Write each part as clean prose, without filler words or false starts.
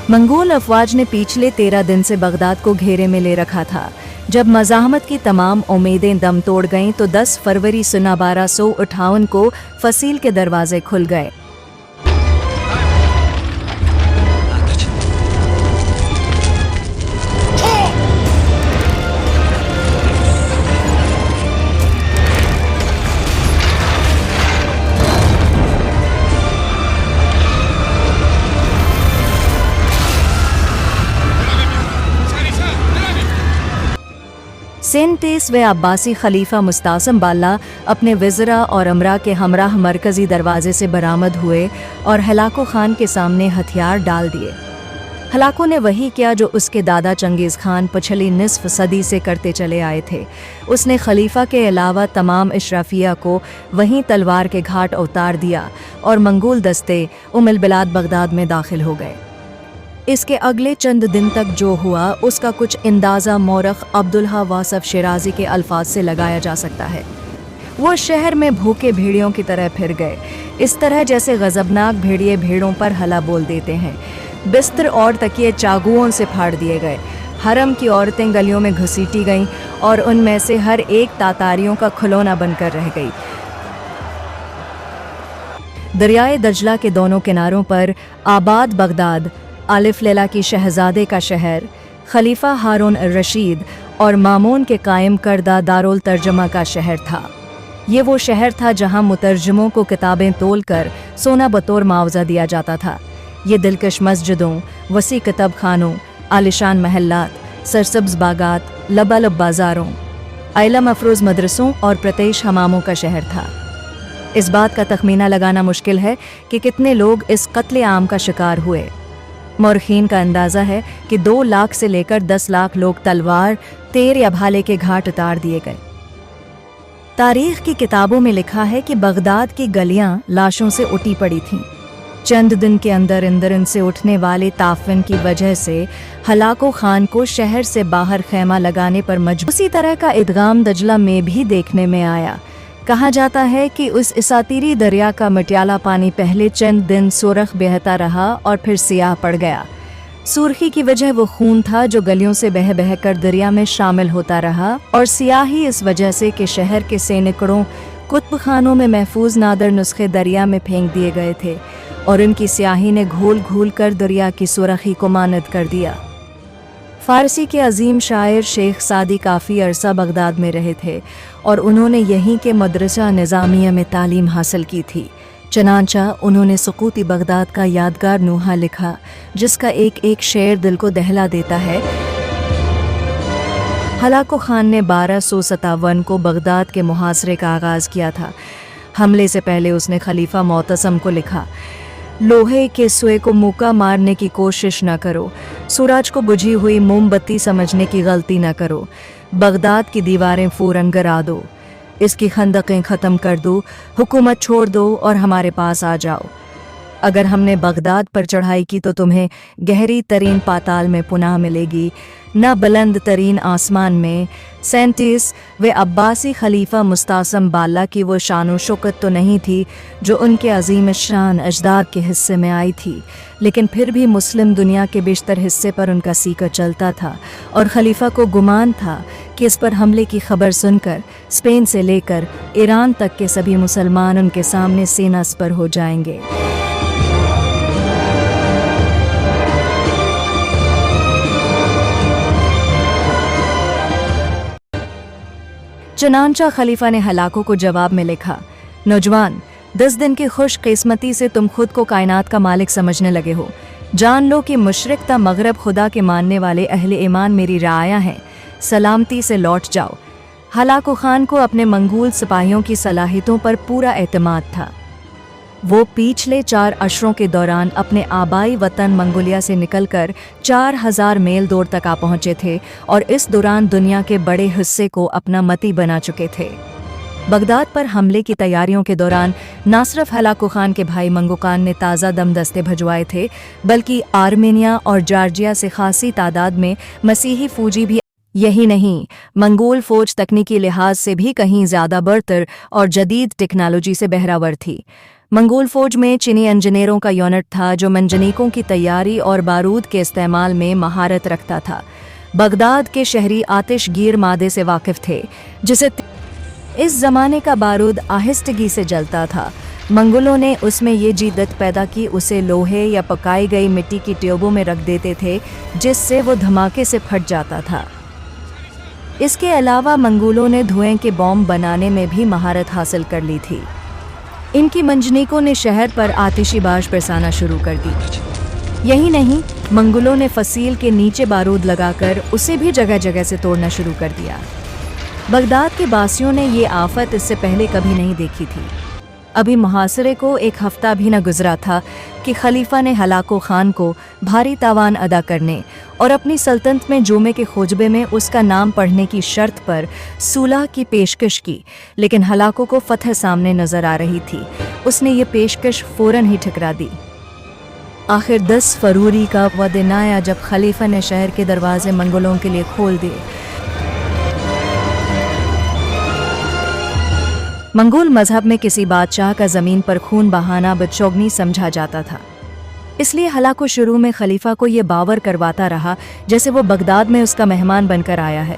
Mongol अफवाज ने पिछले 13 दिन से बगदाद को घेरे में ले रखा था। जब मज़ाहमत की तमाम उम्मीदें दम तोड़ गईं तो 10 फरवरी सन 1258 को फसील के दरवाजे खुल गए। सेंटेस व अब्बासी खलीफा मुस्तासम बाल्ला अपने वज़रा और अमरा के हमराह मरकज़ी दरवाजे से बरामद हुए और हलाको खान के सामने हथियार डाल दिए। हलाको ने वही किया जो उसके दादा चंगेज़ खान पिछली निस्फ सदी से करते चले आए थे। उसने खलीफा के अलावा तमाम इशराफिया को वहीं तलवार के घाट उतार दिया और मंगोल दस्ते उम्मुल बिलाद बगदाद में दाखिल हो गए। इसके अगले चंद दिन तक जो हुआ उसका कुछ अंदाज़ा मौरख अब्दुल्ला वासफ शिराजी के अल्फाज से लगाया जा सकता है। वो शहर में भूखे भेड़ियों की तरह फिर गए, इस तरह जैसे गज़बनाक भेड़िए भेड़ों पर हला बोल देते हैं। बिस्तर और तकिए चाकुओं से फाड़ दिए गए। हरम की औरतें गलियों में घसीटी गईं और उनमें से हर एक तातारियों का खिलौना बनकर रह गई। दरियाए दजला के दोनों किनारों पर आबाद बगदाद आलिफ लैला की शहजादे का शहर, खलीफा हारून रशीद और मामून के कायम करदा दारुल तर्जमा का शहर था। ये वो शहर था जहां मुतर्जमों को किताबें तोलकर सोना बतौर मुआवजा दिया जाता था। ये दिलकश मस्जिदों, वसी किताब खानों, आलिशान महल्लात, सरसब्ज बागात, लबालब बाज़ारों, इल्म अफरोज़ मदरसों और प्रतेश हमामों का शहर था। इस बात का तखमीना लगाना मुश्किल है कि कितने लोग इस कत्ले आम का शिकार हुए। मौरखीन का अंदाज़ा है कि 2 लाख से लेकर 10 लाख लोग तलवार, तेर या भाले के घाट उतार दिए गए। तारीख की किताबों में लिखा है कि बगदाद की गलियां लाशों से उठी पड़ी थीं। चंद दिन के अंदर इनसे उठने वाले ताफिन की वजह से हलाको खान को शहर से बाहर खैमा लगाने पर मजबूर। उसी तरह का इदगाम दजला में भी देखने में आया। कहा जाता है कि उस इसातीरी दरिया का मटियाला पानी पहले चंद दिन सुरख बहता रहा और फिर सियाह पड़ गया। सुर्खी की वजह वो खून था जो गलियों से बह बह कर दरिया में शामिल होता रहा, और सियाही इस वजह से कि शहर के सैनिकों कुतुब खानों में महफूज नादर नुस्खे दरिया में फेंक दिए गए थे और उनकी स्याही ने घोल घोल कर दरिया की सुरखी को मानद कर दिया। फ़ारसी के अजीम शायर शेख सादी काफ़ी अरसा बगदाद में रहे थे और उन्होंने यहीं के मदरसा निज़ामिया में तालीम हासिल की थी। चनांचा उन्होंने सुकूती बगदाद का यादगार नूहा लिखा, जिसका एक एक शेर दिल को दहला देता है। हलाको खान ने 1257 को बगदाद के मुहासरे का आगाज़ किया था। हमले से पहले उसने खलीफा मोतसम को लिखा, लोहे के सुए को मुक्का मारने की कोशिश न करो, सूरज को बुझी हुई मोमबत्ती समझने की गलती न करो, बगदाद की दीवारें फौरन गिरा दो, इसकी खंदकें ख़त्म कर दो, हुकूमत छोड़ दो और हमारे पास आ जाओ। अगर हमने बगदाद पर चढ़ाई की तो तुम्हें गहरी तरीन पाताल में पुनः मिलेगी, न बुलंद तरीन आसमान में। 37 वे अब्बासी खलीफा मुस्तासम बाल्ला की वो शान व शौकत तो नहीं थी जो उनके अजीम शान अजदाद के हिस्से में आई थी, लेकिन फिर भी मुस्लिम दुनिया के बेशतर हिस्से पर उनका सीका चलता था और खलीफा को गुमान था कि इस पर हमले की खबर सुनकर स्पेन से लेकर ईरान तक के सभी मुसलमान उनके सामने सेना स्पर हो जाएंगे। चनांचा खलीफा ने हलाको को जवाब में लिखा, नौजवान, 10 दिन की खुश किस्मती से तुम खुद को कायनात का मालिक समझने लगे हो। जान लो कि मुशरिक ता मगरब खुदा के मानने वाले अहले ईमान मेरी राया हैं। सलामती से लौट जाओ। हलाको खान को अपने मंगोल सिपाहियों की सलाहियतों पर पूरा एतमाद था। वो पिछले 4 अशरों के दौरान अपने आबाई वतन मंगोलिया से निकलकर 4000 मील दूर तक आ पहुंचे थे और इस दौरान दुनिया के बड़े हिस्से को अपना मती बना चुके थे। बगदाद पर हमले की तैयारियों के दौरान न सिर्फ हलाको खान के भाई मंगोकान ने ताज़ा दम दस्ते भिजवाए थे, बल्कि आर्मेनिया और जॉर्जिया से खासी तादाद में मसीही फौजी भी। यही नहीं, मंगोल फौज तकनीकी लिहाज से भी कहीं ज़्यादा बरतर और जदीद टेक्नोलॉजी से बहरावर थी। मंगोल फौज में चीनी इंजीनियरों का यूनिट था जो मंजनीकों की तैयारी और बारूद के इस्तेमाल में महारत रखता था। बगदाद के शहरी आतिशगीर मादे से वाकिफ थे जिसे इस जमाने का बारूद आहिस्तगी से जलता था। मंगोलों ने उसमें ये जिद्दत पैदा की, उसे लोहे या पकाई गई मिट्टी की ट्यूबों में रख देते थे जिससे वो धमाके से फट जाता था। इसके अलावा मंगोलों ने धुएं के बॉम्ब बनाने में भी महारत हासिल कर ली थी। इनकी मंजनीकों ने शहर पर आतिशी बाश बरसाना शुरू कर दी। यही नहीं, मंगोलों ने फसील के नीचे बारूद लगाकर उसे भी जगह जगह से तोड़ना शुरू कर दिया। बगदाद के बासियों ने ये आफत इससे पहले कभी नहीं देखी थी। अभी मुहासरे को एक हफ्ता भी न गुजरा था कि खलीफा ने हलाको खान को भारी तावान अदा करने और अपनी सल्तनत में जुमे के खुतबे में उसका नाम पढ़ने की शर्त पर सुलह की पेशकश की, लेकिन हलाको को फतह सामने नजर आ रही थी। उसने ये पेशकश फौरन ही ठुकरा दी। आखिर 10 फरवरी का वह दिन आया जब खलीफा ने शहर के दरवाजे मंगोलों के लिए खोल दिए। मंगोल मजहब में किसी बादशाह का ज़मीन पर खून बहाना बदशगुनी समझा जाता था, इसलिए हलाको शुरू में खलीफा को ये बावर करवाता रहा जैसे वो बगदाद में उसका मेहमान बनकर आया है।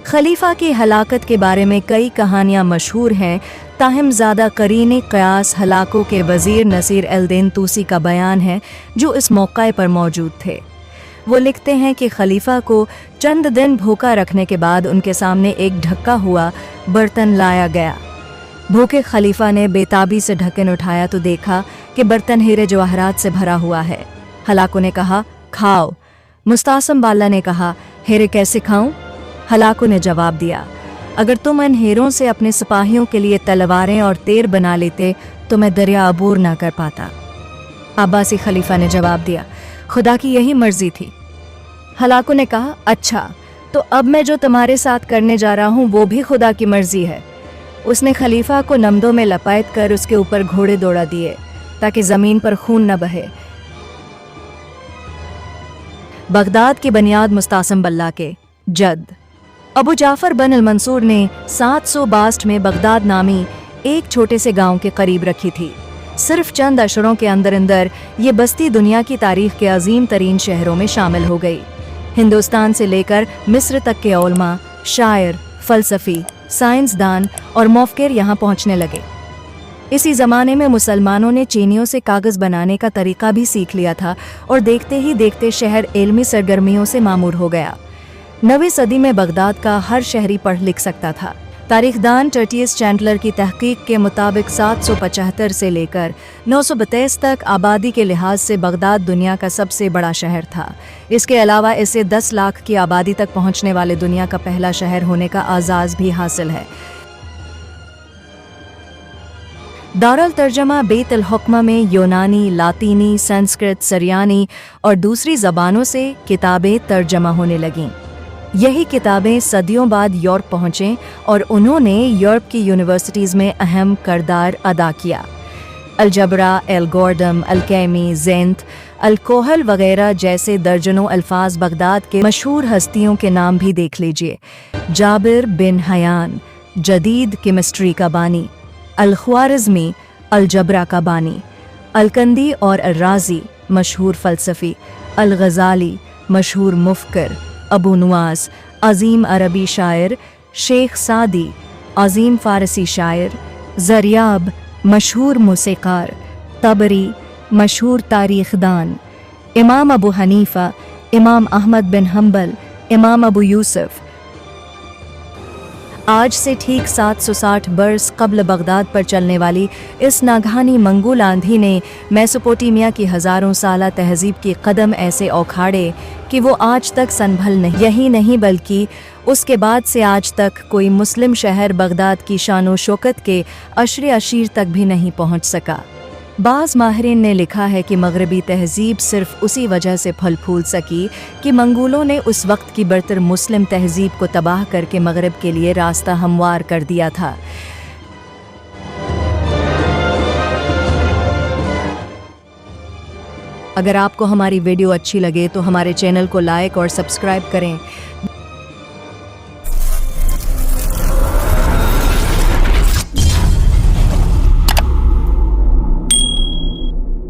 खलीफा की हलाकत के बारे में कई कहानियां मशहूर हैं, ताहम ज़्यादा करीने क़यास हलाको के वज़ीर नसीर एल-दीन तूसी का बयान है जो इस मौके पर मौजूद थे। वो लिखते हैं कि खलीफा को चंद दिन भूखा रखने के बाद उनके सामने एक ढका हुआ बर्तन लाया गया। भूखे खलीफा ने बेताबी से ढक्कन उठाया तो देखा कि बर्तन हीरे जवाहरात से भरा हुआ है। हलाको ने कहा, खाओ। मुस्तासम बाला ने कहा, हीरे कैसे खाऊं? हलाको ने जवाब दिया, अगर तुम इन हीरों से अपने सिपाहियों के लिए तलवारें और तेर बना लेते तो मैं दरिया अबूर ना कर पाता। अब्बासी खलीफा ने जवाब दिया, खुदा की यही मर्जी थी। हलाको ने कहा, अच्छा तो अब मैं जो तुम्हारे साथ करने जा रहा हूँ वो भी खुदा की मर्जी है। उसने खलीफा को नमदों में लपेट कर उसके ऊपर घोड़े दौड़ा दिए ताकि ज़मीन पर खून न बहे। बगदाद की बुनियाद मुस्तासम बल्ला के जद अबू जाफर बन अल-मंसूर ने 762 में बगदाद नामी एक छोटे से गांव के करीब रखी थी। सिर्फ चंद अशरों के अंदर अंदर ये बस्ती दुनिया की तारीख के अजीम तरीन शहरों में शामिल हो गई। हिंदुस्तान से लेकर मिस्र तक के उलमा, शायर, फलसफी, साइंसदान और मुफक्किर यहाँ पहुँचने लगे। इसी ज़माने में मुसलमानों ने चीनियों से कागज़ बनाने का तरीका भी सीख लिया था और देखते ही देखते शहर इल्मी सरगर्मियों से मामूर हो गया। 9वीं सदी में बगदाद का हर शहरी पढ़ लिख सकता था। तारीखदान टर्टियस चैंडलर की तहकीक के मुताबिक 775 से लेकर 932 तक आबादी के लिहाज से बगदाद दुनिया का सबसे बड़ा शहर था। इसके अलावा इसे 10 लाख की आबादी तक पहुंचने वाले दुनिया का पहला शहर होने का आज़ाज़ भी हासिल है। दारुल तर्जमा बेत अल हुक्मा में यूनानी, लातीनी, संस्कृत, सरयानी और दूसरी ज़बानों से किताबें तर्जमा होने लगीं। यही किताबें सदियों बाद यूरोप पहुँचें और उन्होंने यूरोप की यूनिवर्सिटीज़ में अहम किरदार अदा किया। अलजबरा, एल्गोरिदम, अलकेमी, ज़ेंत, अलकोहल वगैरह जैसे दर्जनों अल्फाज बगदाद के मशहूर हस्तियों के नाम भी देख लीजिए। जाबिर बिन हयान जदीद केमिस्ट्री का बानी, अल-ख्वारिज़मी अलजबरा का बानी, अलकंदी और अल-राज़ी मशहूर फ़लसफ़ी, अल-ग़ज़ाली मशहूर मुफ़क्किर, अबू नुआस अजीम अरबी शायर, शेख सादी अजीम फ़ारसी शायर, ज़रियाब मशहूर मूसीक़ार, तबरी मशहूर तारीख़दान, इमाम अबू हनीफ़ा, इमाम अहमद बिन हम्बल, इमाम अबू यूसुफ़। आज से ठीक 760 बरस कब्ल बगदाद पर चलने वाली इस नागहानी मंगोल आंधी ने मेसोपोटामिया की हज़ारों साला तहज़ीब के कदम ऐसे उखाड़े कि वो आज तक संभल नहीं। यही नहीं बल्कि उसके बाद से आज तक कोई मुस्लिम शहर बगदाद की शानो शौकत के अशरे अशीर तक भी नहीं पहुँच सका। बाज़ माहिरीन ने लिखा है कि मगरबी तहज़ीब सिर्फ उसी वजह से फल फूल सकी कि मंगोलों ने उस वक्त की बरतर मुस्लिम तहज़ीब को तबाह करके मगरब के लिए रास्ता हमवार कर दिया था। अगर आपको हमारी वीडियो अच्छी लगे तो हमारे चैनल को लाइक और सब्सक्राइब करें।